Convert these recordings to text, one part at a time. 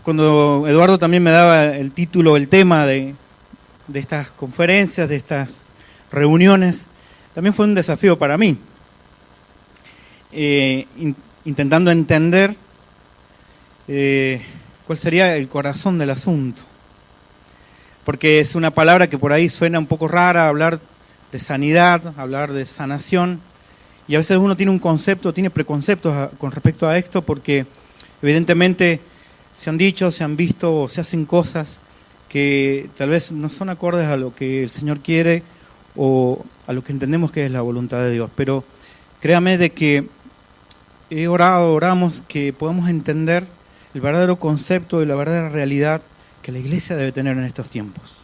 Cuando Eduardo también me daba el título, el tema de estas conferencias, de estas reuniones, también fue un desafío para mí. Intentando entender cuál sería el corazón del asunto. Porque es una palabra que por ahí suena un poco rara, hablar de sanidad, hablar de sanación, y a veces uno tiene un concepto, tiene preconceptos con respecto a esto, porque evidentemente se han dicho, se han visto, o se hacen cosas que tal vez no son acordes a lo que el Señor quiere o a lo que entendemos que es la voluntad de Dios. Pero créame de que oramos que podamos entender el verdadero concepto y la verdadera realidad que la iglesia debe tener en estos tiempos.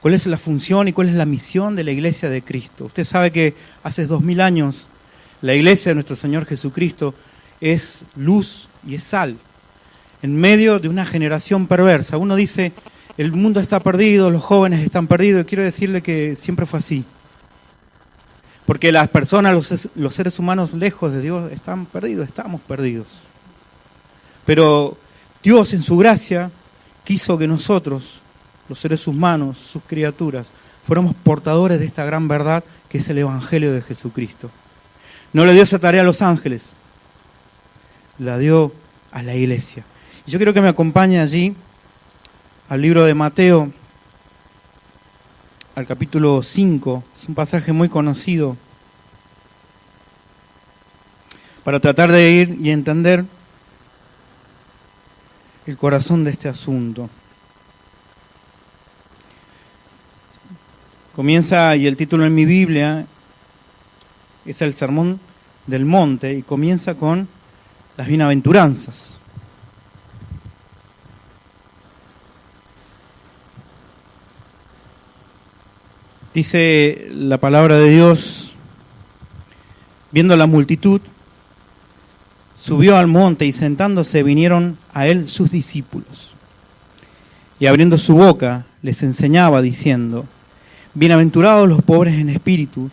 ¿Cuál es la función y cuál es la misión de la iglesia de Cristo? Usted sabe que hace 2000 años la iglesia de nuestro Señor Jesucristo es luz y es sal en medio de una generación perversa. Uno dice, el mundo está perdido, los jóvenes están perdidos, y quiero decirle que siempre fue así. Porque las personas, los seres humanos lejos de Dios están perdidos, estamos perdidos. Pero Dios en su gracia quiso que nosotros, los seres humanos, sus criaturas, fuéramos portadores de esta gran verdad que es el Evangelio de Jesucristo. No le dio esa tarea a los ángeles, la dio a la iglesia. Y yo quiero que me acompañe allí al libro de Mateo, al capítulo 5, es un pasaje muy conocido, para tratar de ir y entender el corazón de este asunto. Comienza, y el título en mi Biblia es el Sermón del Monte, y comienza con las bienaventuranzas. Dice la palabra de Dios, viendo la multitud, subió al monte y sentándose vinieron a él sus discípulos. Y abriendo su boca les enseñaba diciendo, bienaventurados los pobres en espíritu,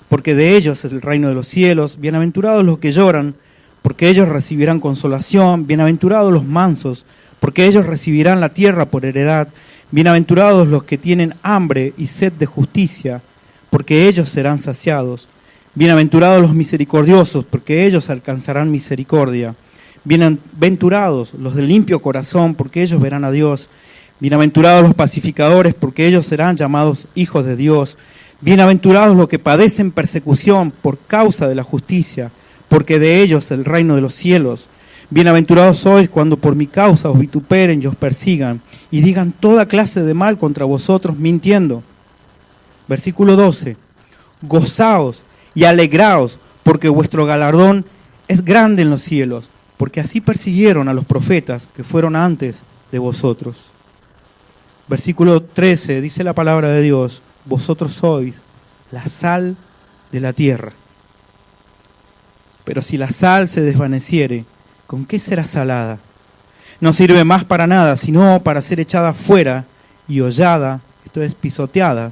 porque de ellos es el reino de los cielos. Bienaventurados los que lloran, porque ellos recibirán consolación. Bienaventurados los mansos, porque ellos recibirán la tierra por heredad. Bienaventurados los que tienen hambre y sed de justicia, porque ellos serán saciados. Bienaventurados los misericordiosos, porque ellos alcanzarán misericordia. Bienaventurados los de limpio corazón, porque ellos verán a Dios. Bienaventurados los pacificadores, porque ellos serán llamados hijos de Dios. Bienaventurados los que padecen persecución por causa de la justicia, porque de ellos es el reino de los cielos. Bienaventurados sois cuando por mi causa os vituperen y os persigan, y digan toda clase de mal contra vosotros mintiendo. Versículo 12. Gozaos y alegraos, porque vuestro galardón es grande en los cielos, porque así persiguieron a los profetas que fueron antes de vosotros. Versículo 13, dice la palabra de Dios, vosotros sois la sal de la tierra. Pero si la sal se desvaneciere, ¿con qué será salada? No sirve más para nada, sino para ser echada fuera y hollada, esto es pisoteada,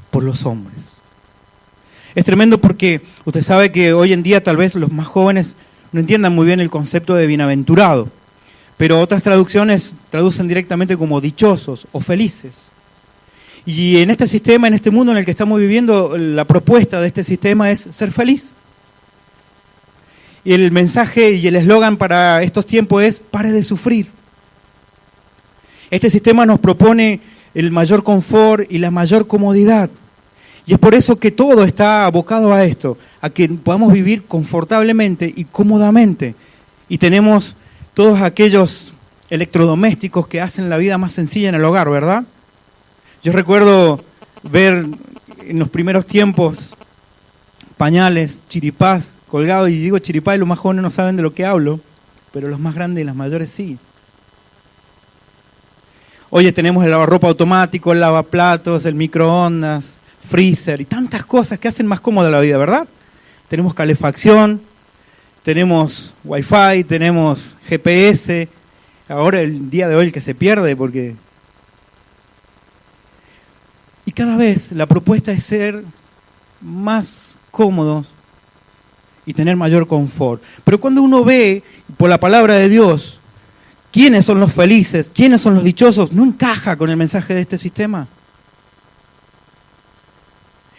por los hombres. Es tremendo porque usted sabe que hoy en día tal vez los más jóvenes no entiendan muy bien el concepto de bienaventurado, pero otras traducciones traducen directamente como dichosos o felices. Y en este sistema, en este mundo en el que estamos viviendo, la propuesta de este sistema es ser feliz. Y el mensaje y el eslogan para estos tiempos es pare de sufrir. Este sistema nos propone el mayor confort y la mayor comodidad. Y es por eso que todo está abocado a esto, a que podamos vivir confortablemente y cómodamente. Y tenemos todos aquellos electrodomésticos que hacen la vida más sencilla en el hogar, ¿verdad? Yo recuerdo ver en los primeros tiempos pañales, chiripás, colgados, y digo chiripá y los más jóvenes no saben de lo que hablo, pero los más grandes y las mayores sí. Hoy tenemos el lavarropa automático, el lavaplatos, el microondas, freezer y tantas cosas que hacen más cómoda la vida, ¿verdad? Tenemos calefacción, tenemos wifi, tenemos GPS, ahora el día de hoy el que se pierde porque... Y cada vez la propuesta es ser más cómodos y tener mayor confort. Pero cuando uno ve por la palabra de Dios quiénes son los felices, quiénes son los dichosos, no encaja con el mensaje de este sistema.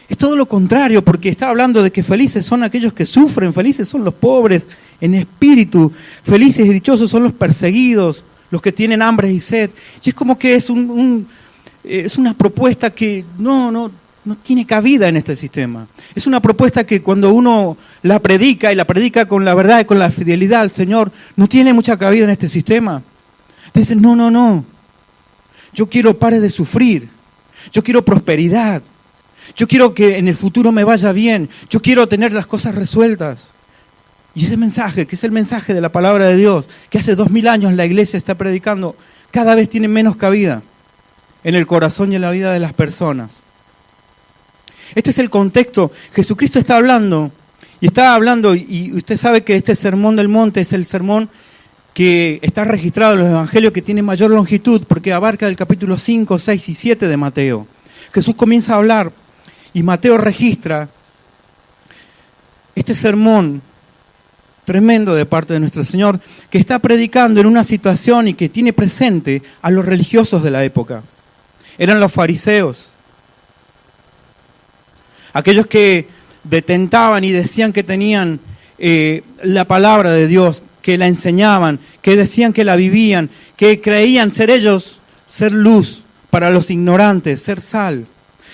Es todo lo contrario, porque está hablando de que felices son aquellos que sufren, felices son los pobres en espíritu, felices y dichosos son los perseguidos, los que tienen hambre y sed. Y es como que es una propuesta que no tiene cabida en este sistema. Es una propuesta que cuando uno la predica y la predica con la verdad y con la fidelidad al Señor, no tiene mucha cabida en este sistema. Dicen, no. Yo quiero pares de sufrir. Yo quiero prosperidad. Yo quiero que en el futuro me vaya bien. Yo quiero tener las cosas resueltas. Y ese mensaje, que es el mensaje de la palabra de Dios, que hace 2000 años la iglesia está predicando, cada vez tiene menos cabida en el corazón y en la vida de las personas. Este es el contexto. Jesucristo está hablando, y usted sabe que este sermón del monte es el sermón que está registrado en los evangelios que tiene mayor longitud, porque abarca del capítulo 5, 6 y 7 de Mateo. Jesús comienza a hablar, y Mateo registra este sermón tremendo de parte de nuestro Señor, que está predicando en una situación y que tiene presente a los religiosos de la época. Eran los fariseos, aquellos que detentaban y decían que tenían la palabra de Dios, que la enseñaban, que decían que la vivían, que creían ser ellos, ser luz para los ignorantes, ser sal.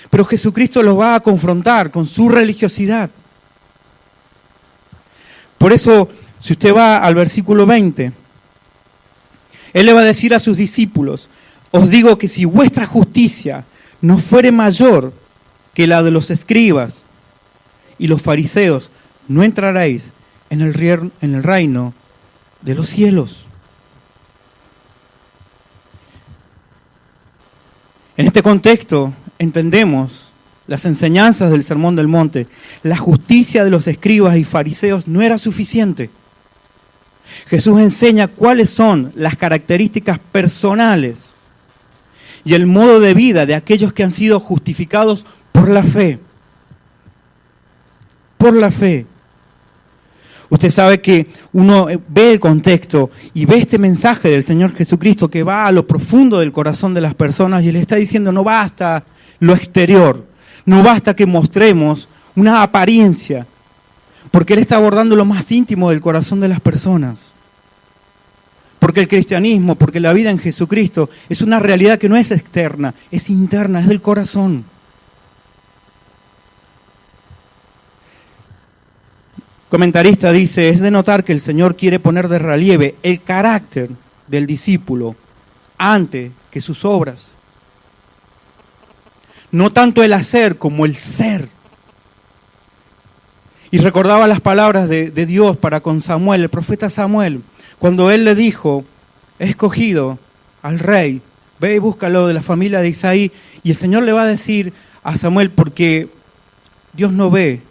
Pero Jesucristo los va a confrontar con su religiosidad. Por eso, si usted va al versículo 20, Él le va a decir a sus discípulos, os digo que si vuestra justicia no fuere mayor que la de los escribas y los fariseos, no entraréis en el reino de los cielos. En este contexto entendemos las enseñanzas del Sermón del Monte. La justicia de los escribas y fariseos no era suficiente. Jesús enseña cuáles son las características personales y el modo de vida de aquellos que han sido justificados por la fe. Por la fe. Usted sabe que uno ve el contexto y ve este mensaje del Señor Jesucristo que va a lo profundo del corazón de las personas y le está diciendo, no basta lo exterior, no basta que mostremos una apariencia, porque Él está abordando lo más íntimo del corazón de las personas. Porque el cristianismo, porque la vida en Jesucristo es una realidad que no es externa, es interna, es del corazón. Comentarista dice, es de notar que el Señor quiere poner de relieve el carácter del discípulo antes que sus obras. No tanto el hacer como el ser. Y recordaba las palabras de Dios para con Samuel, el profeta Samuel, cuando él le dijo, he escogido al rey, ve y búscalo de la familia de Isaí, y el Señor le va a decir a Samuel, porque Dios no ve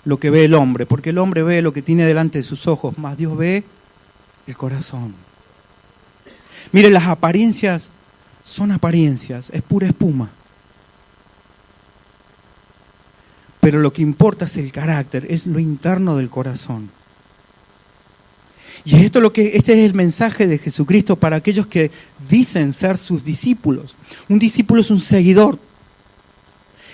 lo que ve el hombre, porque el hombre ve lo que tiene delante de sus ojos, mas Dios ve el corazón. Mire, las apariencias son apariencias, es pura espuma. Pero lo que importa es el carácter, es lo interno del corazón. Y este es el mensaje de Jesucristo para aquellos que dicen ser sus discípulos. Un discípulo es un seguidor.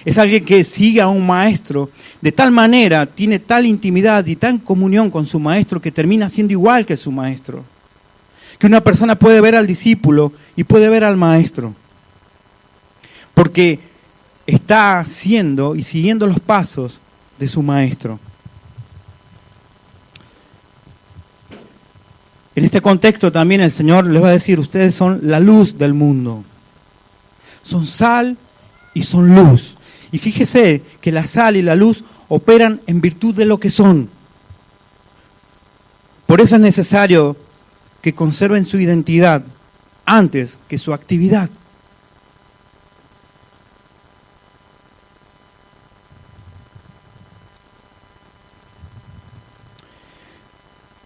Es alguien que sigue a un maestro. De tal manera, tiene tal intimidad y tal comunión con su maestro que termina siendo igual que su maestro. Que una persona puede ver al discípulo y puede ver al maestro. Porque está haciendo y siguiendo los pasos de su maestro. En este contexto también el Señor les va a decir, ustedes son la luz del mundo. Son sal y son luz. Y fíjese que la sal y la luz operan en virtud de lo que son. Por eso es necesario que conserven su identidad antes que su actividad.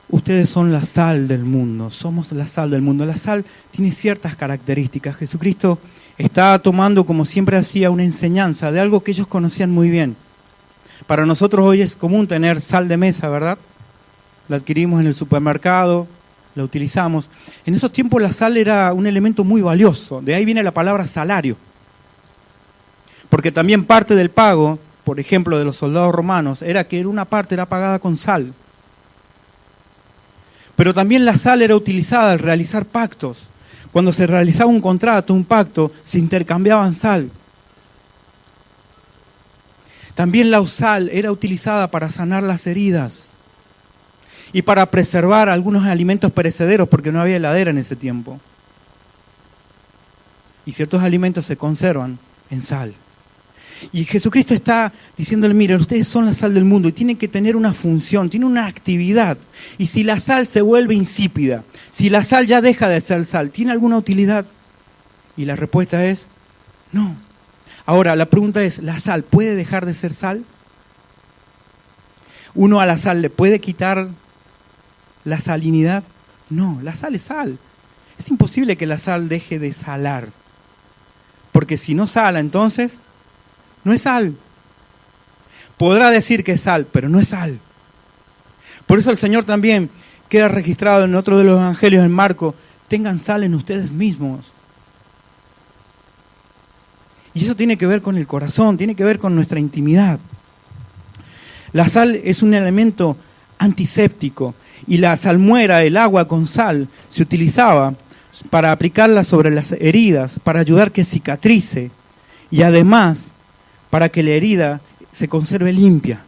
Ustedes son la sal del mundo, somos la sal del mundo. La sal tiene ciertas características. Jesucristo está tomando, como siempre hacía, una enseñanza de algo que ellos conocían muy bien. Para nosotros hoy es común tener sal de mesa, ¿verdad? La adquirimos en el supermercado, la utilizamos. En esos tiempos la sal era un elemento muy valioso, de ahí viene la palabra salario. Porque también parte del pago, por ejemplo, de los soldados romanos, era que una parte era pagada con sal. Pero también la sal era utilizada al realizar pactos. Cuando se realizaba un contrato, un pacto, se intercambiaban sal. También la sal era utilizada para sanar las heridas y para preservar algunos alimentos perecederos, porque no había heladera en ese tiempo. Y ciertos alimentos se conservan en sal. Y Jesucristo está diciéndole, miren, ustedes son la sal del mundo y tienen que tener una función, tienen una actividad. Y si la sal se vuelve insípida, si la sal ya deja de ser sal, ¿tiene alguna utilidad? Y la respuesta es, no. Ahora, la pregunta es, ¿la sal puede dejar de ser sal? ¿Uno a la sal le puede quitar la salinidad? No, la sal es sal. Es imposible que la sal deje de salar. Porque si no sala, entonces no es sal. Podrá decir que es sal, pero no es sal. Por eso el Señor también queda registrado en otro de los evangelios, en Marcos, tengan sal en ustedes mismos. Y eso tiene que ver con el corazón, tiene que ver con nuestra intimidad. La sal es un elemento antiséptico y la salmuera, el agua con sal, se utilizaba para aplicarla sobre las heridas, para ayudar que cicatrice y además para que la herida se conserve limpia.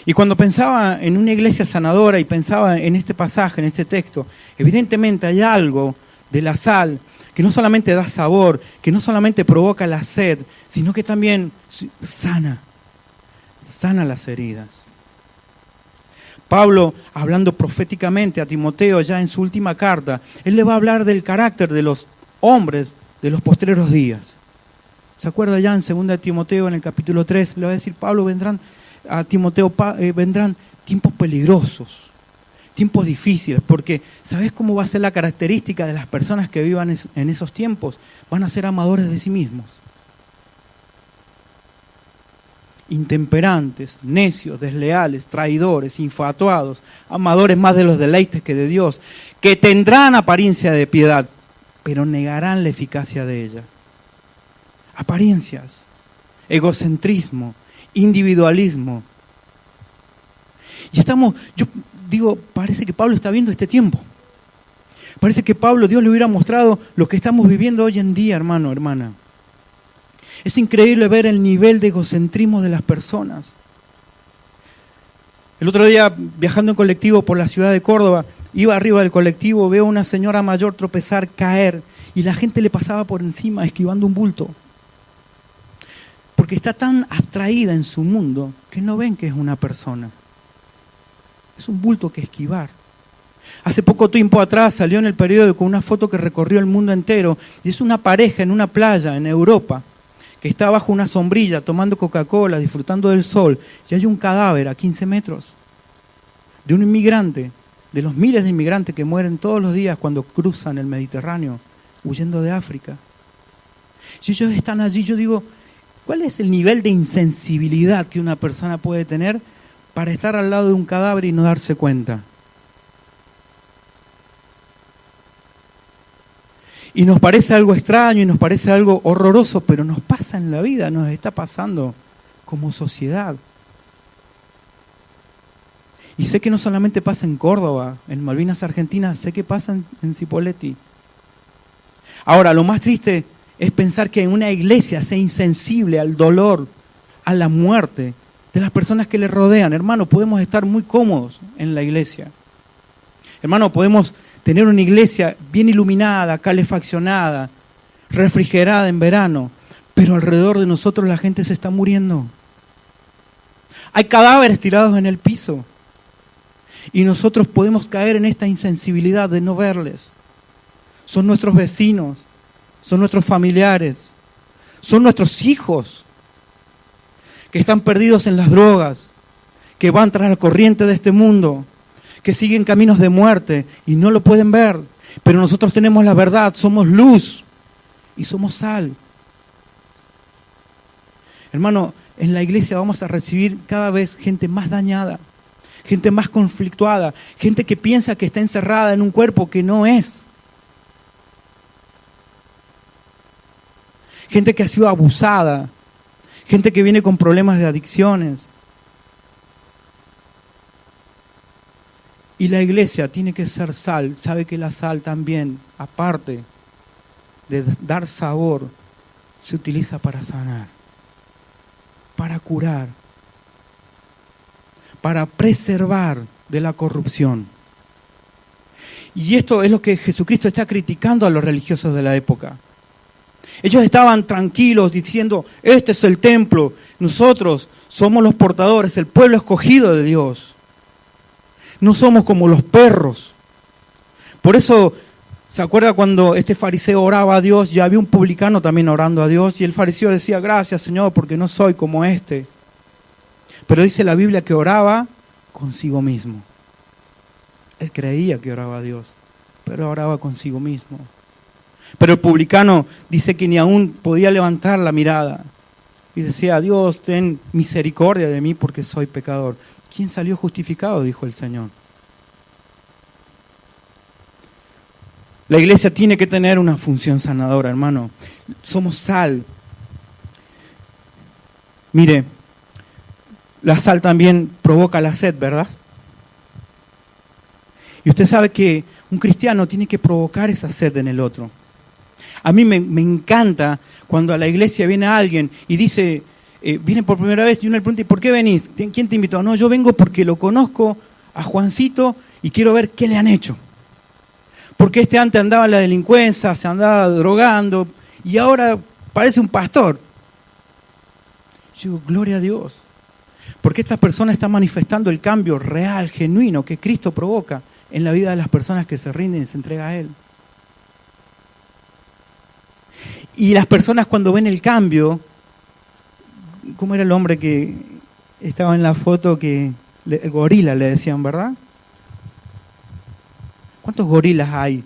Y cuando pensaba en una iglesia sanadora y pensaba en este pasaje, en este texto, evidentemente hay algo de la sal que no solamente da sabor, que no solamente provoca la sed, sino que también sana las heridas. Pablo, hablando proféticamente a Timoteo ya en su última carta, él le va a hablar del carácter de los hombres de los postreros días. ¿Se acuerda ya en 2 Timoteo, en el capítulo 3? Le va a decir Pablo, vendrán tiempos peligrosos, tiempos difíciles, porque ¿sabes cómo va a ser la característica de las personas que vivan en esos tiempos? Van a ser amadores de sí mismos. Intemperantes, necios, desleales, traidores, infatuados, amadores más de los deleites que de Dios, que tendrán apariencia de piedad, pero negarán la eficacia de ella. Apariencias, egocentrismo, individualismo. Y yo digo, parece que Pablo está viendo este tiempo. Parece que Dios le hubiera mostrado lo que estamos viviendo hoy en día, hermano, hermana. Es increíble ver el nivel de egocentrismo de las personas. El otro día, viajando en colectivo por la ciudad de Córdoba, iba arriba del colectivo, veo a una señora mayor tropezar, caer, y la gente le pasaba por encima esquivando un bulto. Porque está tan abstraída en su mundo que no ven que es una persona. Es un bulto que esquivar. Hace poco tiempo atrás salió en el periódico una foto que recorrió el mundo entero y es una pareja en una playa en Europa que está bajo una sombrilla tomando Coca-Cola, disfrutando del sol, y hay un cadáver a 15 metros de un inmigrante, de los miles de inmigrantes que mueren todos los días cuando cruzan el Mediterráneo, huyendo de África. Si ellos están allí, yo digo, ¿cuál es el nivel de insensibilidad que una persona puede tener para estar al lado de un cadáver y no darse cuenta? Y nos parece algo extraño y nos parece algo horroroso, pero nos pasa en la vida, nos está pasando como sociedad. Y sé que no solamente pasa en Córdoba, en Malvinas Argentinas, sé que pasa en Cipolletti. Ahora, lo más triste es pensar que en una iglesia sea insensible al dolor, a la muerte de las personas que le rodean. Hermano, podemos estar muy cómodos en la iglesia. Hermano, podemos tener una iglesia bien iluminada, calefaccionada, refrigerada en verano, pero alrededor de nosotros la gente se está muriendo. Hay cadáveres tirados en el piso y nosotros podemos caer en esta insensibilidad de no verles. Son nuestros vecinos, son nuestros familiares, son nuestros hijos que están perdidos en las drogas, que van tras la corriente de este mundo, que siguen caminos de muerte y no lo pueden ver. Pero nosotros tenemos la verdad, somos luz y somos sal. Hermano, en la iglesia vamos a recibir cada vez gente más dañada, gente más conflictuada, gente que piensa que está encerrada en un cuerpo que no es. Gente que ha sido abusada, gente que viene con problemas de adicciones. Y la iglesia tiene que ser sal. Sabe que la sal también, aparte de dar sabor, se utiliza para sanar, para curar, para preservar de la corrupción. Y esto es lo que Jesucristo está criticando a los religiosos de la época. Ellos estaban tranquilos diciendo, este es el templo, nosotros somos los portadores, el pueblo escogido de Dios. No somos como los perros. Por eso, ¿se acuerda cuando este fariseo oraba a Dios? Ya había un publicano también orando a Dios y el fariseo decía, gracias Señor, porque no soy como este. Pero dice la Biblia que oraba consigo mismo. Él creía que oraba a Dios, pero oraba consigo mismo. Pero el publicano dice que ni aún podía levantar la mirada. Y decía, Dios, ten misericordia de mí porque soy pecador. ¿Quién salió justificado? Dijo el Señor. La iglesia tiene que tener una función sanadora, hermano. Somos sal. Mire, la sal también provoca la sed, ¿verdad? Y usted sabe que un cristiano tiene que provocar esa sed en el otro. A mí me encanta cuando a la iglesia viene alguien y dice, viene por primera vez y uno le pregunta, ¿y por qué venís? ¿Quién te invitó? No, yo vengo porque lo conozco a Juancito y quiero ver qué le han hecho. Porque este antes andaba en la delincuencia, se andaba drogando y ahora parece un pastor. Yo digo, gloria a Dios. Porque esta persona está manifestando el cambio real, genuino que Cristo provoca en la vida de las personas que se rinden y se entregan a Él. Y las personas cuando ven el cambio, ¿cómo era el hombre que estaba en la foto que el gorila le decían, ¿verdad? ¿Cuántos gorilas hay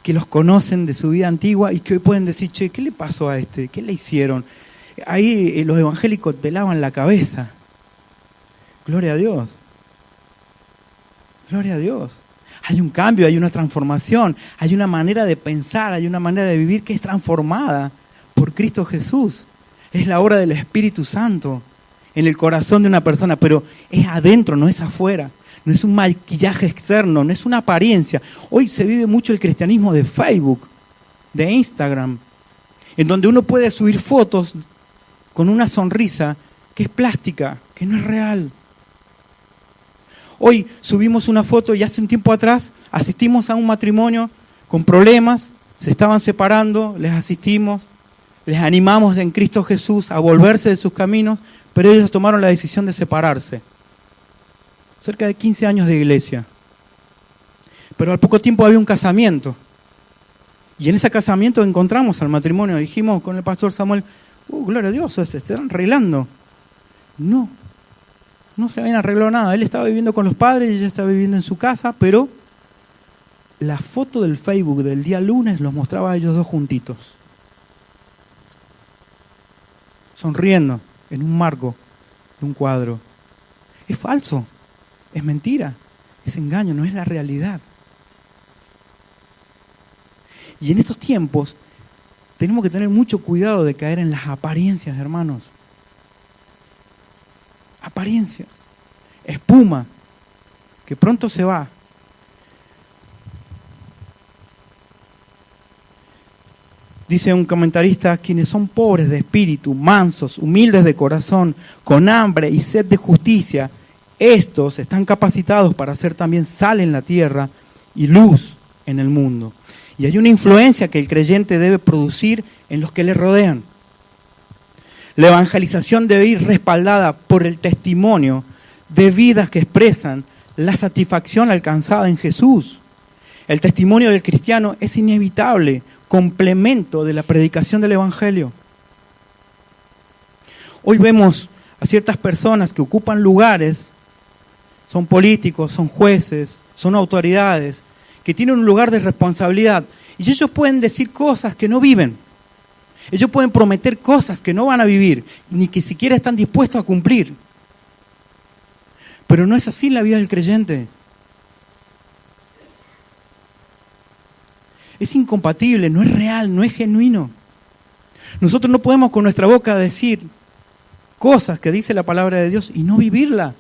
que los conocen de su vida antigua y que hoy pueden decir, che, ¿qué le pasó a este? ¿Qué le hicieron? Ahí los evangélicos te lavan la cabeza. Gloria a Dios. Gloria a Dios. Hay un cambio, hay una transformación, hay una manera de pensar, hay una manera de vivir que es transformada por Cristo Jesús. Es la obra del Espíritu Santo en el corazón de una persona, pero es adentro, no es afuera. No es un maquillaje externo, no es una apariencia. Hoy se vive mucho el cristianismo de Facebook, de Instagram, en donde uno puede subir fotos con una sonrisa que es plástica, que no es real. Hoy subimos una foto y hace un tiempo atrás asistimos a un matrimonio con problemas, se estaban separando, les asistimos, les animamos en Cristo Jesús a volverse de sus caminos, pero ellos tomaron la decisión de separarse. Cerca de 15 años de iglesia. Pero al poco tiempo había un casamiento. Y en ese casamiento encontramos al matrimonio. Dijimos con el pastor Samuel, gloria a Dios, se están arreglando. No se habían arreglado nada. Él estaba viviendo con los padres y ella estaba viviendo en su casa, pero la foto del Facebook del día lunes los mostraba a ellos dos juntitos. Sonriendo en un marco, en un cuadro. Es falso. Es mentira, es engaño, no es la realidad. Y en estos tiempos tenemos que tener mucho cuidado de caer en las apariencias, hermanos. Apariencias, espuma, que pronto se va. Dice un comentarista, quienes son pobres de espíritu, mansos, humildes de corazón, con hambre y sed de justicia, estos están capacitados para ser también sal en la tierra y luz en el mundo. Y hay una influencia que el creyente debe producir en los que le rodean. La evangelización debe ir respaldada por el testimonio de vidas que expresan la satisfacción alcanzada en Jesús. El testimonio del cristiano es inevitable, complemento de la predicación del evangelio. Hoy vemos a ciertas personas que ocupan lugares, son políticos, son jueces, son autoridades, que tienen un lugar de responsabilidad. Y ellos pueden decir cosas que no viven. Ellos pueden prometer cosas que no van a vivir, ni que siquiera están dispuestos a cumplir. Pero no es así en la vida del creyente. Es incompatible, no es real, no es genuino. Nosotros no podemos con nuestra boca decir cosas que dice la palabra de Dios y no vivirla.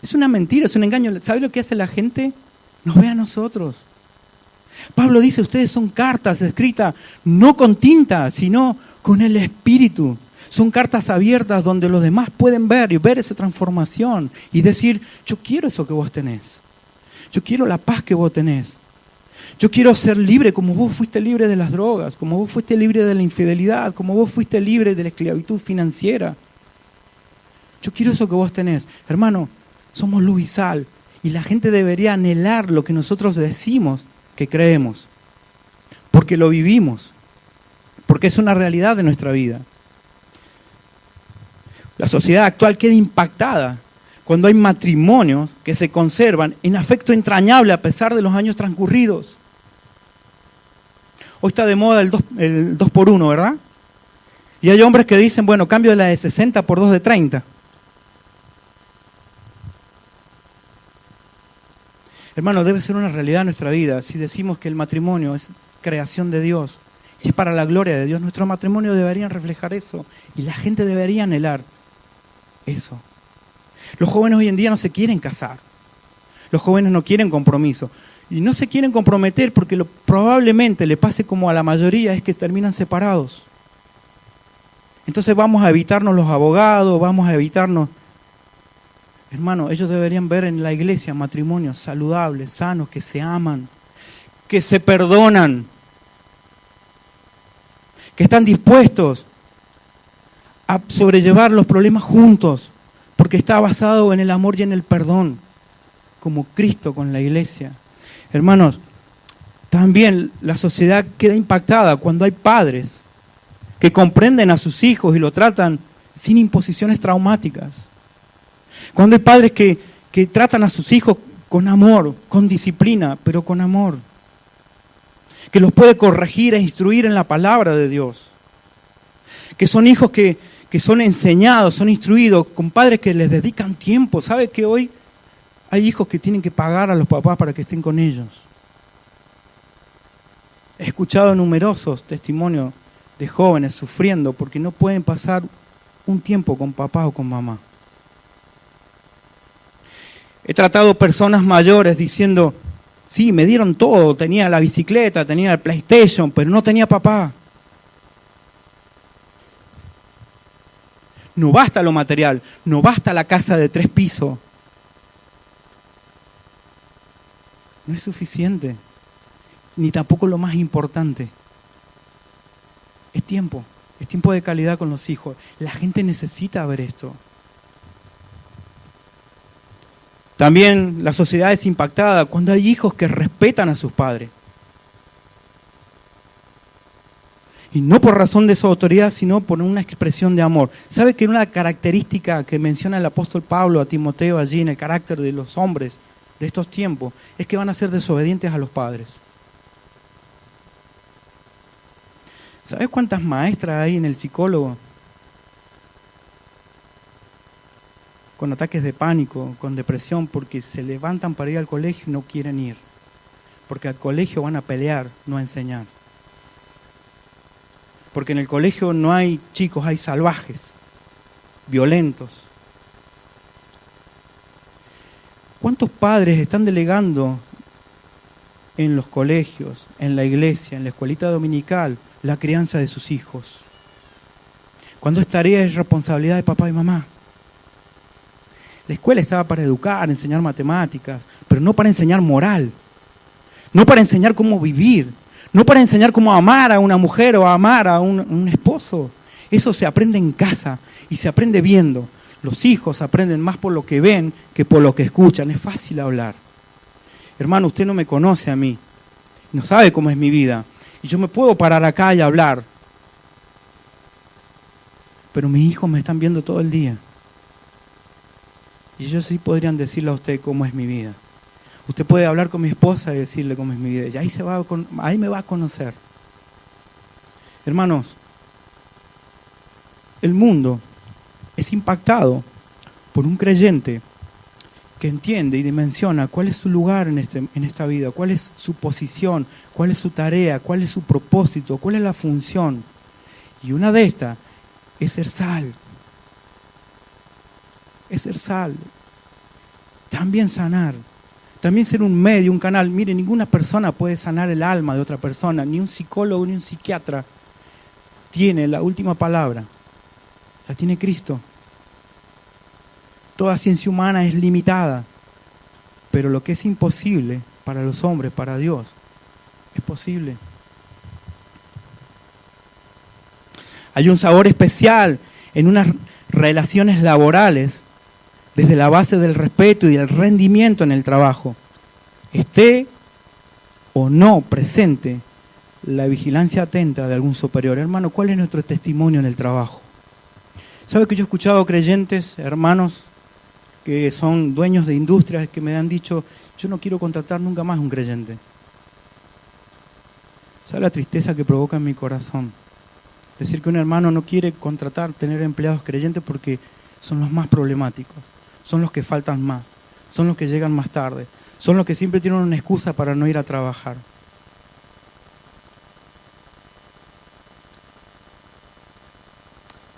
Es una mentira, es un engaño. ¿Sabe lo que hace la gente? Nos ve a nosotros. Pablo dice, ustedes son cartas escritas no con tinta, sino con el Espíritu. Son cartas abiertas donde los demás pueden ver y ver esa transformación y decir, yo quiero eso que vos tenés. Yo quiero la paz que vos tenés. Yo quiero ser libre como vos fuiste libre de las drogas, como vos fuiste libre de la infidelidad, como vos fuiste libre de la esclavitud financiera. Yo quiero eso que vos tenés. Hermano, somos luz y sal y la gente debería anhelar lo que nosotros decimos que creemos, porque lo vivimos, porque es una realidad de nuestra vida. La sociedad actual queda impactada cuando hay matrimonios que se conservan en afecto entrañable a pesar de los años transcurridos. Hoy está de moda el 2 por 1, ¿verdad? Y hay hombres que dicen, bueno, cambio de la de 60 por 2 de 30. Hermano, debe ser una realidad en nuestra vida. Si decimos que el matrimonio es creación de Dios y es para la gloria de Dios, nuestro matrimonio debería reflejar eso y la gente debería anhelar eso. Los jóvenes hoy en día no se quieren casar. Los jóvenes no quieren compromiso. Y no se quieren comprometer porque probablemente le pase como a la mayoría, es que terminan separados. Entonces vamos a evitarnos los abogados, vamos a evitarnos... Hermano, ellos deberían ver en la iglesia matrimonios saludables, sanos, que se aman, que se perdonan, que están dispuestos a sobrellevar los problemas juntos, porque está basado en el amor y en el perdón, como Cristo con la iglesia. Hermanos, también la sociedad queda impactada cuando hay padres que comprenden a sus hijos y lo tratan sin imposiciones traumáticas. Cuando hay padres que tratan a sus hijos con amor, con disciplina, pero con amor. Que los puede corregir e instruir en la palabra de Dios. Que son hijos que son enseñados, son instruidos, con padres que les dedican tiempo. ¿Sabe que hoy hay hijos que tienen que pagar a los papás para que estén con ellos? He escuchado numerosos testimonios de jóvenes sufriendo porque no pueden pasar un tiempo con papá o con mamá. He tratado personas mayores diciendo, sí, me dieron todo, tenía la bicicleta, tenía el PlayStation, pero no tenía papá. No basta lo material, no basta la casa de 3 pisos. No es suficiente, ni tampoco lo más importante. Es tiempo de calidad con los hijos. La gente necesita ver esto. También la sociedad es impactada cuando hay hijos que respetan a sus padres. Y no por razón de su autoridad, sino por una expresión de amor. ¿Sabe que una característica que menciona el apóstol Pablo a Timoteo allí en el carácter de los hombres de estos tiempos es que van a ser desobedientes a los padres? ¿Sabes cuántas maestras hay en el psicólogo? Con ataques de pánico, con depresión, porque se levantan para ir al colegio y no quieren ir. Porque al colegio van a pelear, no a enseñar. Porque en el colegio no hay chicos, hay salvajes, violentos. ¿Cuántos padres están delegando en los colegios, en la iglesia, en la escuelita dominical, la crianza de sus hijos? Cuando es tarea y responsabilidad de papá y mamá. La escuela estaba para educar, enseñar matemáticas, pero no para enseñar moral, no para enseñar cómo vivir, no para enseñar cómo amar a una mujer o amar a un esposo. Eso se aprende en casa y se aprende viendo. Los hijos aprenden más por lo que ven que por lo que escuchan. Es fácil hablar. Hermano, usted no me conoce a mí, no sabe cómo es mi vida. Y yo me puedo parar acá y hablar, pero mis hijos me están viendo todo el día. Y ellos sí podrían decirle a usted cómo es mi vida. Usted puede hablar con mi esposa y decirle cómo es mi vida. Y ahí me va a conocer. Hermanos, el mundo es impactado por un creyente que entiende y dimensiona cuál es su lugar en esta vida, cuál es su posición, cuál es su tarea, cuál es su propósito, cuál es la función. Y una de estas es ser sal. Es ser sal. También sanar. También ser un medio, un canal. Mire, ninguna persona puede sanar el alma de otra persona. Ni un psicólogo, ni un psiquiatra tiene la última palabra. La tiene Cristo. Toda ciencia humana es limitada. Pero lo que es imposible para los hombres, para Dios, es posible. Hay un sabor especial en unas relaciones laborales desde la base del respeto y del rendimiento en el trabajo. Esté o no presente la vigilancia atenta de algún superior. Hermano, ¿cuál es nuestro testimonio en el trabajo? ¿Sabe que yo he escuchado creyentes, hermanos, que son dueños de industrias que me han dicho, yo no quiero contratar nunca más un creyente? ¿Sabe la tristeza que provoca en mi corazón? Decir que un hermano no quiere tener empleados creyentes porque son los más problemáticos, son los que faltan más, son los que llegan más tarde, son los que siempre tienen una excusa para no ir a trabajar.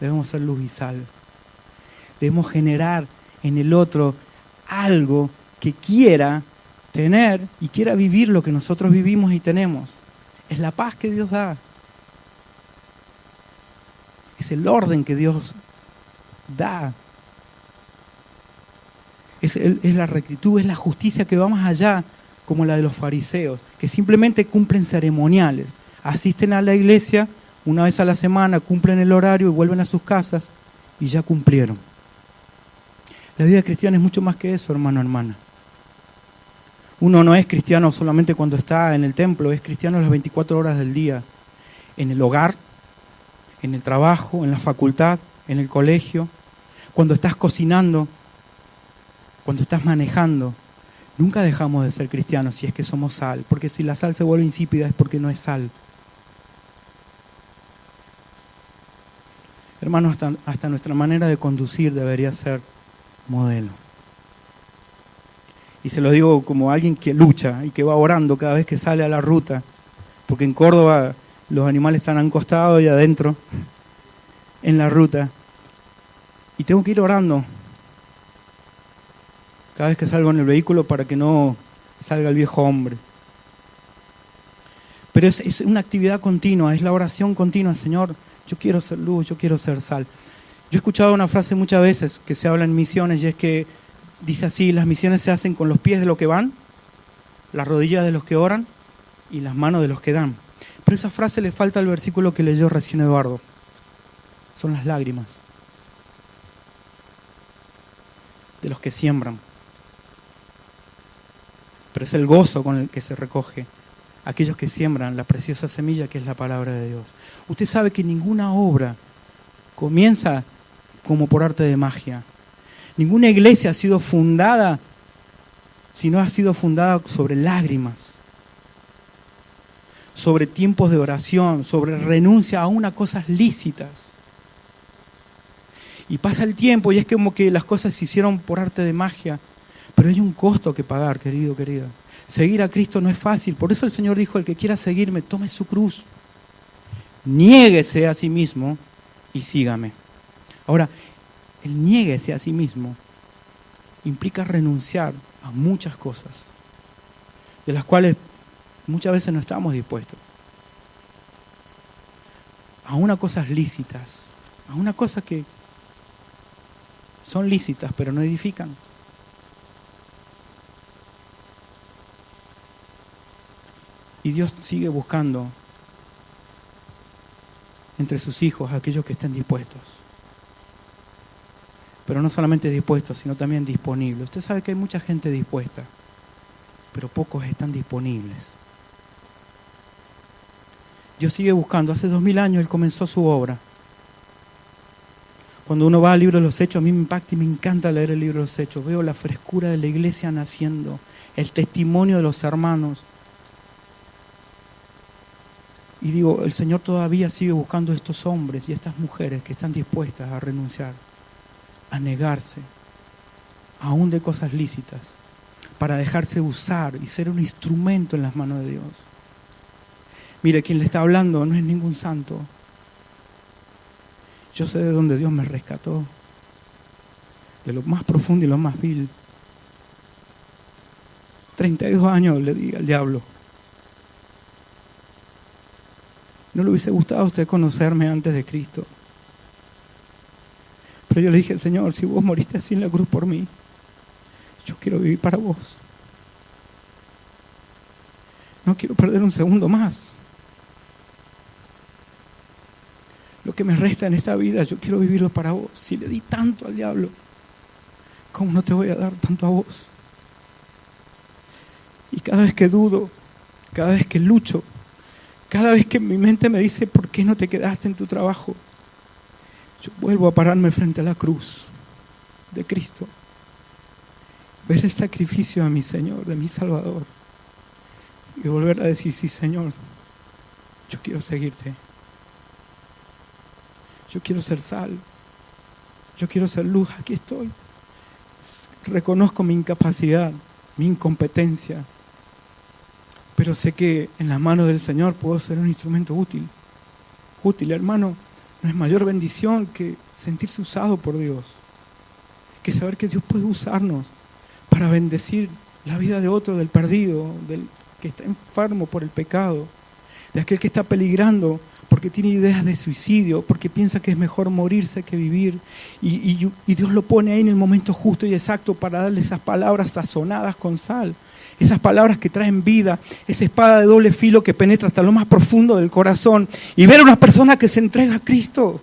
Debemos ser luz y sal. Debemos generar en el otro algo que quiera tener y quiera vivir lo que nosotros vivimos y tenemos. Es la paz que Dios da. Es el orden que Dios da. Es la rectitud, es la justicia que va más allá, como la de los fariseos, que simplemente cumplen ceremoniales. Asisten a la iglesia una vez a la semana, cumplen el horario y vuelven a sus casas y ya cumplieron. La vida cristiana es mucho más que eso, hermano, hermana. Uno no es cristiano solamente cuando está en el templo, es cristiano las 24 horas del día, en el hogar, en el trabajo, en la facultad, en el colegio, cuando estás cocinando, cuando estás manejando. Nunca dejamos de ser cristianos si es que somos sal, porque si la sal se vuelve insípida es porque no es sal. Hermanos, hasta nuestra manera de conducir debería ser modelo. Y se lo digo como alguien que lucha y que va orando cada vez que sale a la ruta, porque en Córdoba los animales están acostados y adentro, en la ruta, y tengo que ir orando cada vez que salgo en el vehículo para que no salga el viejo hombre. Pero es una actividad continua, es la oración continua. Señor, yo quiero ser luz, yo quiero ser sal. Yo he escuchado una frase muchas veces que se habla en misiones y es que dice así: las misiones se hacen con los pies de los que van, las rodillas de los que oran y las manos de los que dan. Pero esa frase le falta al versículo que leyó recién Eduardo. Son las lágrimas de los que siembran. Pero es el gozo con el que se recoge aquellos que siembran la preciosa semilla que es la palabra de Dios. Usted sabe que ninguna obra comienza como por arte de magia. Ninguna iglesia ha sido fundada si no ha sido fundada sobre lágrimas, sobre tiempos de oración, sobre renuncia aún a cosas lícitas. Y pasa el tiempo y es como que las cosas se hicieron por arte de magia, pero hay un costo que pagar, querido, querida. Seguir a Cristo no es fácil, por eso el Señor dijo: el que quiera seguirme, tome su cruz, niéguese a sí mismo y sígame. Ahora, el niéguese a sí mismo implica renunciar a muchas cosas, de las cuales muchas veces no estamos dispuestos. A unas cosas lícitas, a unas cosas que son lícitas pero no edifican. Y Dios sigue buscando entre sus hijos a aquellos que estén dispuestos. Pero no solamente dispuestos, sino también disponibles. Usted sabe que hay mucha gente dispuesta, pero pocos están disponibles. Dios sigue buscando. Hace 2000 años Él comenzó su obra. Cuando uno va al libro de los Hechos, a mí me impacta y me encanta leer el libro de los Hechos. Veo la frescura de la iglesia naciendo, el testimonio de los hermanos. Y digo, el Señor todavía sigue buscando a estos hombres y estas mujeres que están dispuestas a renunciar, a negarse, aún de cosas lícitas, para dejarse usar y ser un instrumento en las manos de Dios. Mire, quien le está hablando no es ningún santo. Yo sé de dónde Dios me rescató, de lo más profundo y lo más vil. 32 años le di al diablo. ¿No le hubiese gustado a usted conocerme antes de Cristo? Pero yo le dije, Señor, si vos moriste así en la cruz por mí, yo quiero vivir para vos. No quiero perder un segundo más. Lo que me resta en esta vida, yo quiero vivirlo para vos. Si le di tanto al diablo, ¿cómo no te voy a dar tanto a vos? Y cada vez que dudo, cada vez que lucho, cada vez que mi mente me dice, ¿por qué no te quedaste en tu trabajo? Yo vuelvo a pararme frente a la cruz de Cristo, ver el sacrificio de mi Señor, de mi Salvador, y volver a decir, sí, Señor, yo quiero seguirte. Yo quiero ser sal, yo quiero ser luz, aquí estoy. Reconozco mi incapacidad, mi incompetencia, pero sé que en las manos del Señor puedo ser un instrumento útil. Útil, hermano, no es mayor bendición que sentirse usado por Dios, que saber que Dios puede usarnos para bendecir la vida de otro, del perdido, del que está enfermo por el pecado, de aquel que está peligrando porque tiene ideas de suicidio, porque piensa que es mejor morirse que vivir. Y Dios lo pone ahí en el momento justo y exacto para darle esas palabras sazonadas con sal, esas palabras que traen vida, esa espada de doble filo que penetra hasta lo más profundo del corazón. Y ver a una persona que se entrega a Cristo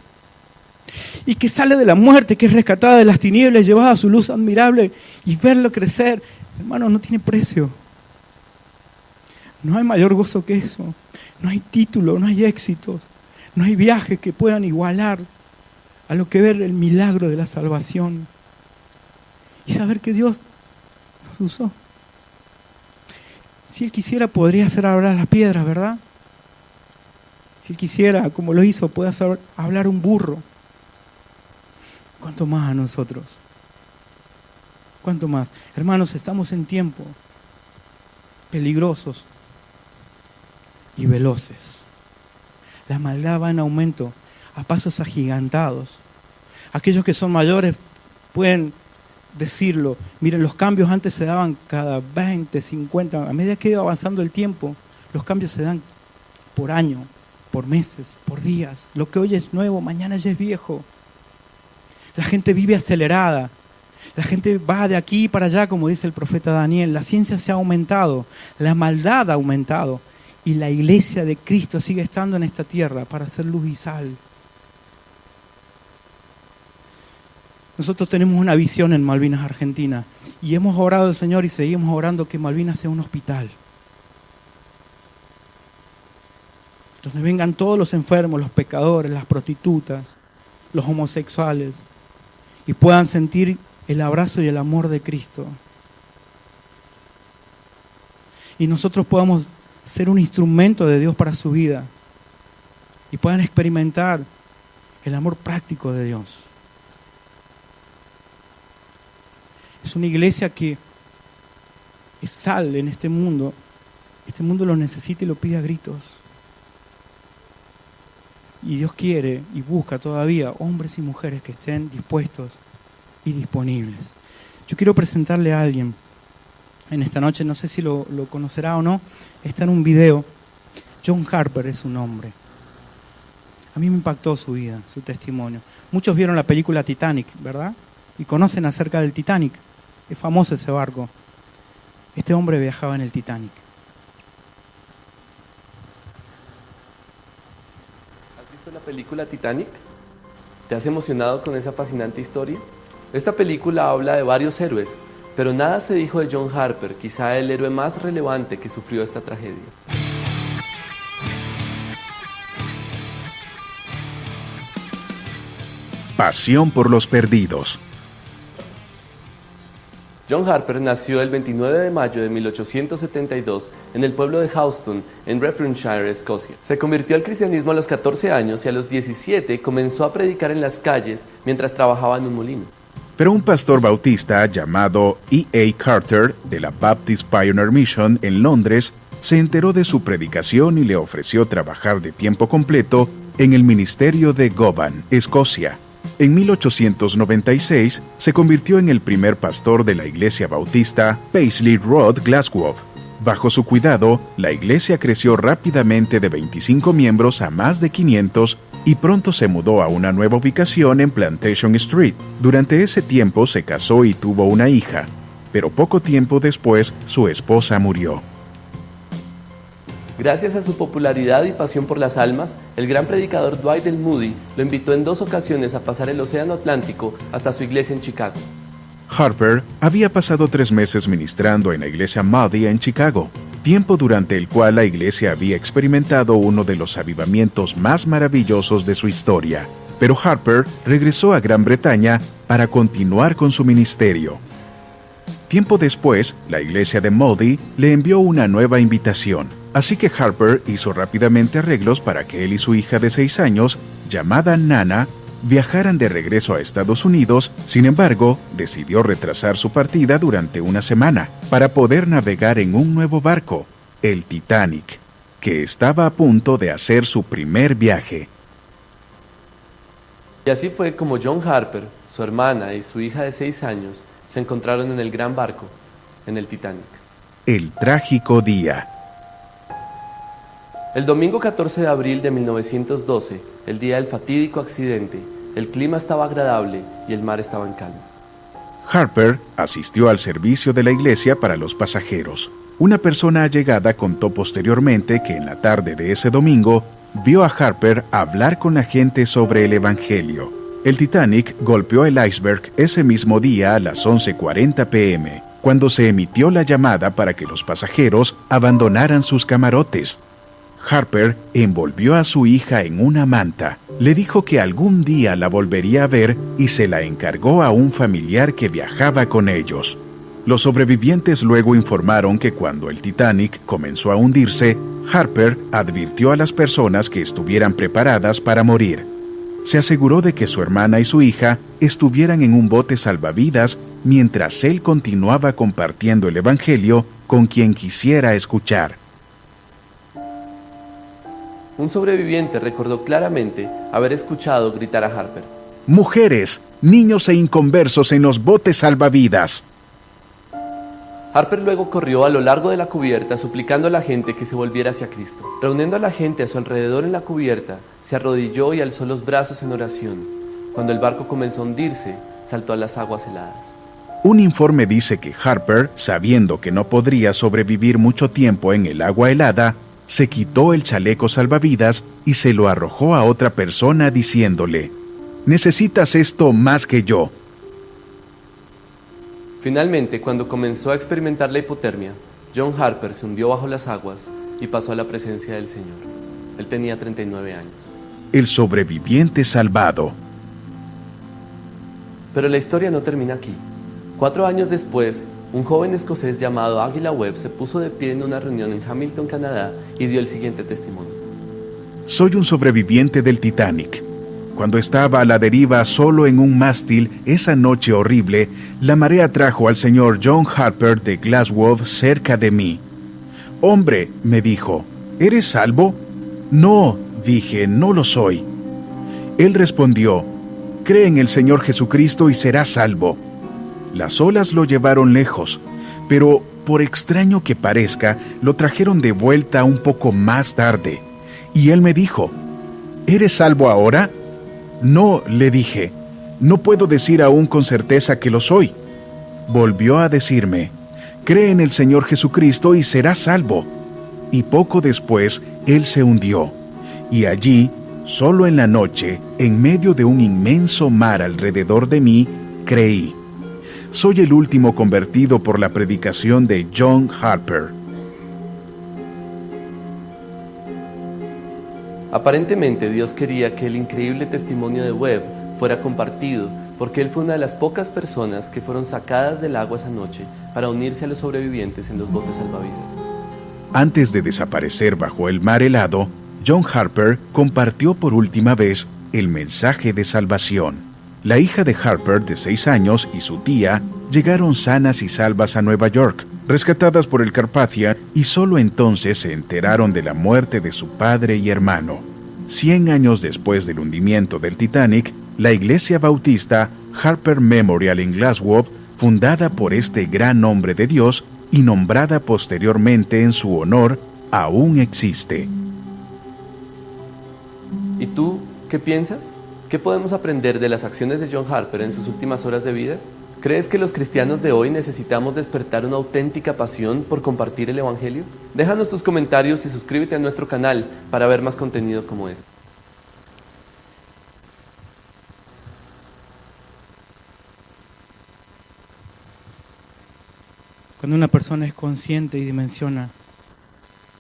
y que sale de la muerte, que es rescatada de las tinieblas, llevada a su luz admirable, y verlo crecer, hermano, no tiene precio. No hay mayor gozo que eso. No hay título, no hay éxito, no hay viajes que puedan igualar a lo que ver el milagro de la salvación y saber que Dios nos usó. Si Él quisiera, podría hacer hablar las piedras, ¿verdad? Si Él quisiera, como lo hizo, puede hacer hablar un burro. ¿Cuánto más a nosotros? ¿Cuánto más? Hermanos, estamos en tiempos peligrosos y veloces. La maldad va en aumento a pasos agigantados. Aquellos que son mayores pueden decirlo. Miren, los cambios antes se daban cada 20, 50. A medida que iba avanzando el tiempo, los cambios se dan por año, por meses, por días. Lo que hoy es nuevo, mañana ya es viejo. La gente vive acelerada. La gente va de aquí para allá, como dice el profeta Daniel. La ciencia se ha aumentado. La maldad ha aumentado. Y la iglesia de Cristo sigue estando en esta tierra para ser luz y sal. Nosotros tenemos una visión en Malvinas, Argentina. Y hemos orado al Señor y seguimos orando que Malvinas sea un hospital. Donde vengan todos los enfermos, los pecadores, las prostitutas, los homosexuales. Y puedan sentir el abrazo y el amor de Cristo. Y nosotros podamos ser un instrumento de Dios para su vida y puedan experimentar el amor práctico de Dios. Es una iglesia que es sal en este mundo. Este mundo lo necesita y lo pide a gritos. Y Dios quiere y busca todavía hombres y mujeres que estén dispuestos y disponibles. Yo quiero presentarle a alguien en esta noche, no sé si lo conocerá o no, está en un video. John Harper es su nombre. A mí me impactó su vida, su testimonio. Muchos vieron la película Titanic, ¿verdad? Y conocen acerca del Titanic. Es famoso ese barco. Este hombre viajaba en el Titanic. ¿Has visto la película Titanic? ¿Te has emocionado con esa fascinante historia? Esta película habla de varios héroes, pero nada se dijo de John Harper, quizá el héroe más relevante que sufrió esta tragedia. Pasión por los perdidos. John Harper nació el 29 de mayo de 1872 en el pueblo de Houston, en Renfrewshire, Escocia. Se convirtió al cristianismo a los 14 años y a los 17 comenzó a predicar en las calles mientras trabajaba en un molino. Pero un pastor bautista llamado E.A. Carter de la Baptist Pioneer Mission en Londres se enteró de su predicación y le ofreció trabajar de tiempo completo en el ministerio de Govan, Escocia. En 1896 se convirtió en el primer pastor de la iglesia bautista Paisley Road, Glasgow. Bajo su cuidado, la iglesia creció rápidamente de 25 miembros a más de 500 y pronto se mudó a una nueva ubicación en Plantation Street. Durante ese tiempo se casó y tuvo una hija, pero poco tiempo después su esposa murió. Gracias a su popularidad y pasión por las almas, el gran predicador Dwight L. Moody lo invitó en 2 ocasiones a pasar el Océano Atlántico hasta su iglesia en Chicago. Harper había pasado 3 meses ministrando en la iglesia Moody en Chicago, tiempo durante el cual la iglesia había experimentado uno de los avivamientos más maravillosos de su historia. Pero Harper regresó a Gran Bretaña para continuar con su ministerio. Tiempo después, la iglesia de Moody le envió una nueva invitación, así que Harper hizo rápidamente arreglos para que él y su hija de 6 años, llamada Nana, viajaran de regreso a Estados Unidos. Sin embargo, decidió retrasar su partida durante una semana para poder navegar en un nuevo barco, el Titanic, que estaba a punto de hacer su primer viaje. Y así fue como John Harper, su hermana y su hija de 6 años se encontraron en el gran barco, en el Titanic. El trágico día. El domingo 14 de abril de 1912, el día del fatídico accidente, el clima estaba agradable y el mar estaba en calma. Harper asistió al servicio de la iglesia para los pasajeros. Una persona allegada contó posteriormente que en la tarde de ese domingo vio a Harper hablar con la gente sobre el Evangelio. El Titanic golpeó el iceberg ese mismo día a las 11:40 p.m., cuando se emitió la llamada para que los pasajeros abandonaran sus camarotes. Harper envolvió a su hija en una manta, le dijo que algún día la volvería a ver y se la encargó a un familiar que viajaba con ellos. Los sobrevivientes luego informaron que cuando el Titanic comenzó a hundirse, Harper advirtió a las personas que estuvieran preparadas para morir. Se aseguró de que su hermana y su hija estuvieran en un bote salvavidas mientras él continuaba compartiendo el Evangelio con quien quisiera escuchar. Un sobreviviente recordó claramente haber escuchado gritar a Harper: «Mujeres, niños e inconversos en los botes salvavidas». Harper luego corrió a lo largo de la cubierta suplicando a la gente que se volviera hacia Cristo. Reuniendo a la gente a su alrededor en la cubierta, se arrodilló y alzó los brazos en oración. Cuando el barco comenzó a hundirse, saltó a las aguas heladas. Un informe dice que Harper, sabiendo que no podría sobrevivir mucho tiempo en el agua helada, se quitó el chaleco salvavidas y se lo arrojó a otra persona diciéndole: «Necesitas esto más que yo». Finalmente, cuando comenzó a experimentar la hipotermia, John Harper se hundió bajo las aguas y pasó a la presencia del Señor. Él tenía 39 años. El sobreviviente salvado. Pero la historia no termina aquí. 4 años después, un joven escocés llamado Águila Webb se puso de pie en una reunión en Hamilton, Canadá, y dio el siguiente testimonio: «Soy un sobreviviente del Titanic. Cuando estaba a la deriva solo en un mástil esa noche horrible, la marea trajo al señor John Harper de Glasgow cerca de mí. «Hombre», me dijo, «¿eres salvo?» «No», dije, «no lo soy». Él respondió: «Cree en el Señor Jesucristo y serás salvo». Las olas lo llevaron lejos, pero por extraño que parezca, lo trajeron de vuelta un poco más tarde. Y él me dijo: «¿Eres salvo ahora?» «No», le dije, «no puedo decir aún con certeza que lo soy». Volvió a decirme: «Cree en el Señor Jesucristo y serás salvo». Y poco después, él se hundió. Y allí, solo en la noche, en medio de un inmenso mar alrededor de mí, creí. Soy el último convertido por la predicación de John Harper. Aparentemente, Dios quería que el increíble testimonio de Webb fuera compartido porque él fue una de las pocas personas que fueron sacadas del agua esa noche para unirse a los sobrevivientes en los botes salvavidas. Antes de desaparecer bajo el mar helado, John Harper compartió por última vez el mensaje de salvación. La hija de Harper, de 6 años, y su tía llegaron sanas y salvas a Nueva York, rescatadas por el Carpathia, y solo entonces se enteraron de la muerte de su padre y hermano. 100 años después del hundimiento del Titanic, la iglesia bautista Harper Memorial en Glasgow, fundada por este gran hombre de Dios y nombrada posteriormente en su honor, aún existe. ¿Y tú qué piensas? ¿Qué podemos aprender de las acciones de John Harper en sus últimas horas de vida? ¿Crees que los cristianos de hoy necesitamos despertar una auténtica pasión por compartir el Evangelio? Déjanos tus comentarios y suscríbete a nuestro canal para ver más contenido como este. Cuando una persona es consciente y dimensiona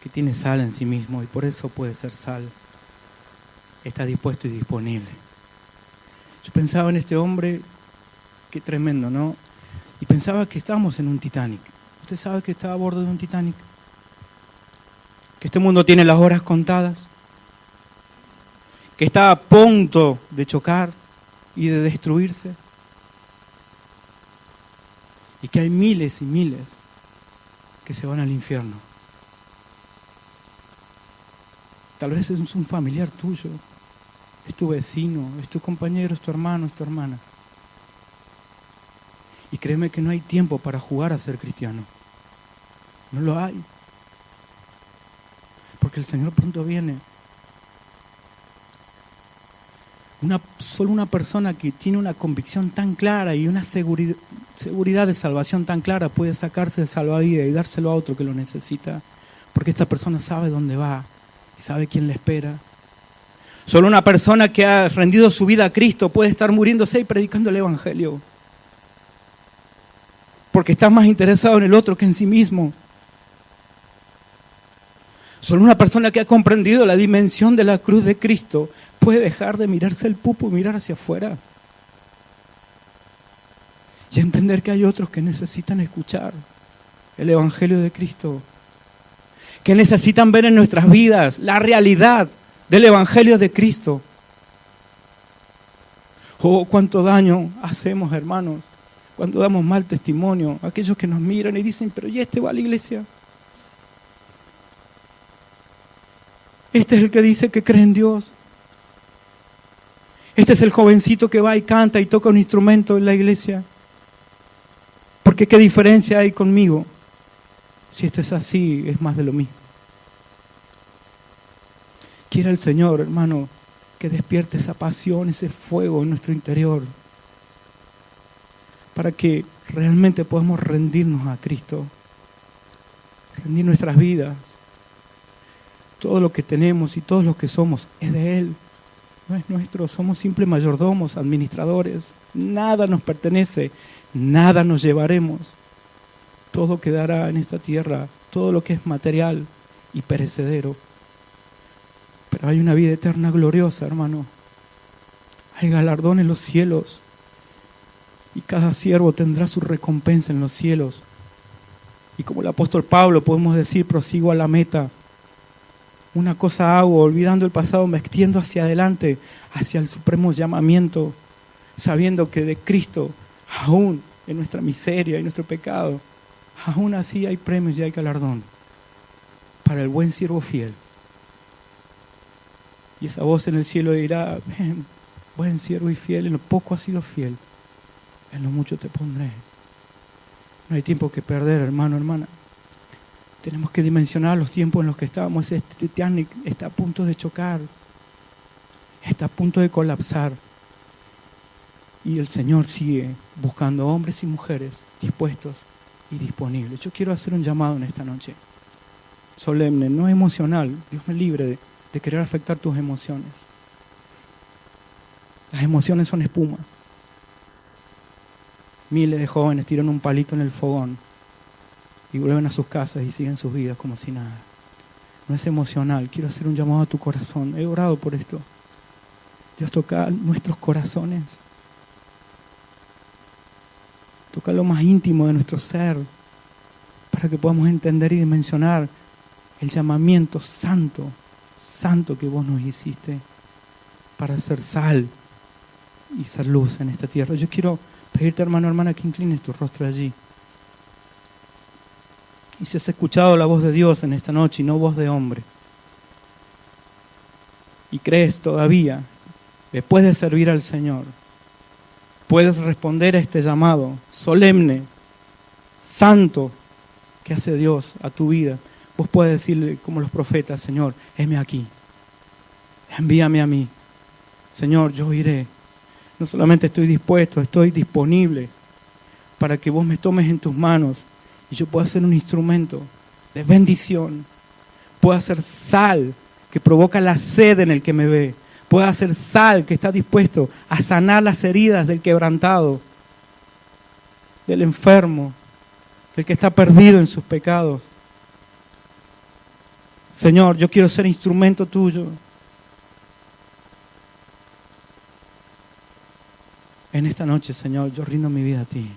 que tiene sal en sí mismo y por eso puede ser sal, está dispuesto y disponible. Yo pensaba en este hombre, qué tremendo, ¿no? Y pensaba que estábamos en un Titanic. ¿Usted sabe que estaba a bordo de un Titanic? Que este mundo tiene las horas contadas, que está a punto de chocar y de destruirse, y que hay miles y miles que se van al infierno. Tal vez es un familiar tuyo, es tu vecino, es tu compañero, es tu hermano, es tu hermana. Y créeme que no hay tiempo para jugar a ser cristiano. No lo hay. Porque el Señor pronto viene. Solo una persona que tiene una convicción tan clara y una seguridad de salvación tan clara puede sacarse de salvavidas y dárselo a otro que lo necesita. Porque esta persona sabe dónde va y sabe quién le espera. Solo una persona que ha rendido su vida a Cristo puede estar muriéndose y predicando el Evangelio. Porque está más interesado en el otro que en sí mismo. Solo una persona que ha comprendido la dimensión de la cruz de Cristo puede dejar de mirarse el pupo y mirar hacia afuera. Y entender que hay otros que necesitan escuchar el Evangelio de Cristo. Que necesitan ver en nuestras vidas la realidad del Evangelio de Cristo. Oh, cuánto daño hacemos, hermanos, cuando damos mal testimonio a aquellos que nos miran y dicen, pero ¿y este va a la iglesia? Este es el que dice que cree en Dios. Este es el jovencito que va y canta y toca un instrumento en la iglesia. Porque ¿qué diferencia hay conmigo? Si esto es así, es más de lo mismo. Quiera el Señor, hermano, que despierte esa pasión, ese fuego en nuestro interior, para que realmente podamos rendirnos a Cristo, rendir nuestras vidas. Todo lo que tenemos y todo lo que somos es de Él, no es nuestro. Somos simples mayordomos, administradores. Nada nos pertenece, nada nos llevaremos. Todo quedará en esta tierra, todo lo que es material y perecedero. Pero hay una vida eterna gloriosa, hermano. Hay galardón en los cielos. Y cada siervo tendrá su recompensa en los cielos. Y como el apóstol Pablo podemos decir, prosigo a la meta. Una cosa hago, olvidando el pasado, me extiendo hacia adelante, hacia el supremo llamamiento, sabiendo que de Cristo, aún en nuestra miseria y nuestro pecado, aún así hay premios y hay galardón para el buen siervo fiel. Y esa voz en el cielo dirá, ven, buen siervo y fiel, en lo poco has sido fiel, en lo mucho te pondré. No hay tiempo que perder, hermano, hermana. Tenemos que dimensionar los tiempos en los que estamos. Este Titanic está a punto de chocar, está a punto de colapsar. Y el Señor sigue buscando hombres y mujeres dispuestos y disponibles. Yo quiero hacer un llamado en esta noche, solemne, no emocional. Dios me libre de querer afectar tus emociones. Las emociones son espuma. Miles de jóvenes tiran un palito en el fogón y vuelven a sus casas y siguen sus vidas como si nada. No es emocional. Quiero hacer un llamado a tu corazón. He orado por esto. Dios, toca nuestros corazones. Toca lo más íntimo de nuestro ser para que podamos entender y dimensionar el llamamiento santo, santo que vos nos hiciste para ser sal y ser luz en esta tierra. Yo quiero pedirte, hermano, hermana, que inclines tu rostro allí. Y si has escuchado la voz de Dios en esta noche y no voz de hombre, y crees todavía que puedes servir al Señor, puedes responder a este llamado solemne, santo, que hace Dios a tu vida, vos puedes decirle como los profetas: Señor, heme aquí, envíame a mí. Señor, yo iré. No solamente estoy dispuesto, estoy disponible para que vos me tomes en tus manos y yo pueda ser un instrumento de bendición. Pueda ser sal que provoca la sed en el que me ve. Pueda ser sal que está dispuesto a sanar las heridas del quebrantado, del enfermo, del que está perdido en sus pecados. Señor, yo quiero ser instrumento tuyo. En esta noche, Señor, yo rindo mi vida a ti.